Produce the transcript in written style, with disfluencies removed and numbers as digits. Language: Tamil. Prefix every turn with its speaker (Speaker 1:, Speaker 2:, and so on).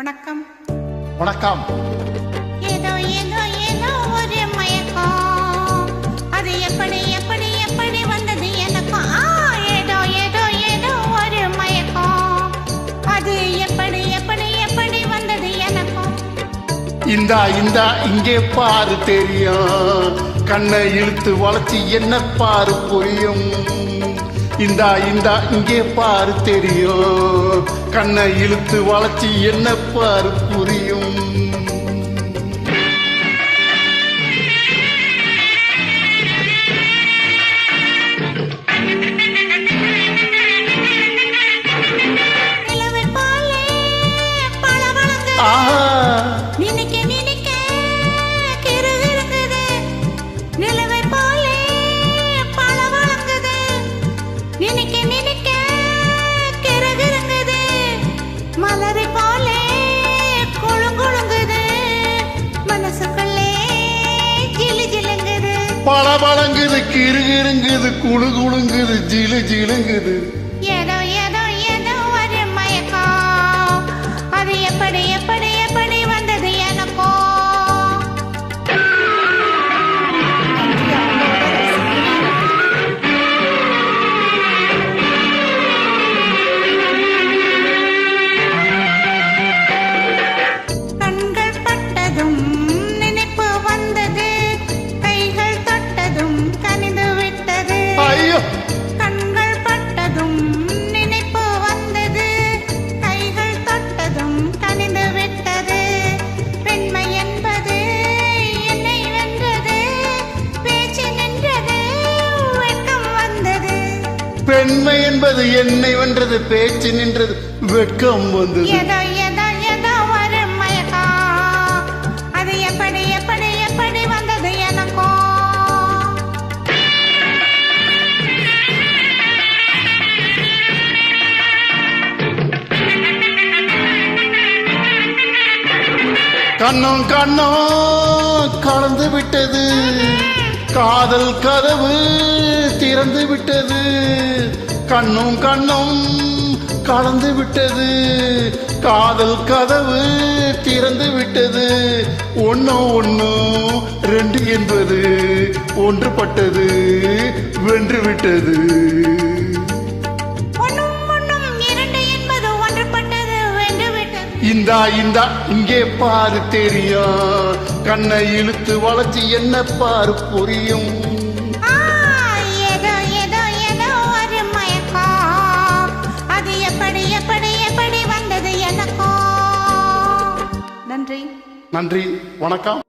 Speaker 1: வணக்கம்.
Speaker 2: வணக்கம்.
Speaker 1: ஏதோ ஏதோ ஏதோ ஒரு மயக்கம், அது எப்படி எப்படி எப்படி வந்தது எனக்கும். ஏதோ ஏதோ ஏதோ ஒரு மயக்கம், அது எப்படி எப்படி எப்படி வந்தது எனக்கும்.
Speaker 2: இந்தா இந்தா இங்கே பாரு தெரியும், கண்ணை இழுத்து வளைச்சி என்ன பாரு புரியும். இந்தா இந்தா இங்கே பாரு தெரியும், கண்ணை இழுத்து வளைச்சி என்ன பாரு புரியும். பளபளங்குது, கிருகிருங்குது, குழு குழுங்குது, ஜிலு ஜிலுங்குது.
Speaker 1: ஏதோ ஏதோ ஏதோ ஒரு மயக்கம், அது எப்படி எப்படி எப்படி வந்தது எனக்கோ. கண்கள் பட்டதும் நினைப்பு வந்தது, கைகள் தொட்டதும் கனிந்து விட்டது.
Speaker 2: ஐயோ,
Speaker 1: கண்கள் பட்டதும் நினைப்பு வந்தது, கைகள் தொட்டதும் கனிந்து விட்டது. பெண்மை என்பது என்னை வென்றது, பேச்சு நின்றது, வெட்கம் வந்தது.
Speaker 2: பெண்மை என்பது என்னை வென்றது, பேச்சு நின்றது, வெட்கம் வந்தது.
Speaker 1: ஏதோ ஏதோ ஏதோ ஒரு மயக்கம், அது எப்படி எப்படி எப்படி வந்தது எனக்கோ.
Speaker 2: கண்ணும் கண்ணும் கலந்து விட்டது, காதல் கதவு திறந்து விட்டது. கண்ணும் கண்ணும் கலந்து விட்டது, காதல் கதவு திறந்து விட்டது. ஒன்னும் ஒன்னும் ரெண்டு என்பது ஒன்றுபட்டது, வென்று விட்டது. இந்தா இந்தா இங்கே பாரு தெரியும், கண்ணை இழுத்து வளைச்சி என்ன பாரு புரியும்.
Speaker 1: ஏதோ ஏதோ ஏதோ ஒரு மயக்கம், அது எப்படி எப்படி எப்படி வந்தது எனக்கோ. நன்றி.
Speaker 2: நன்றி, வணக்கம்.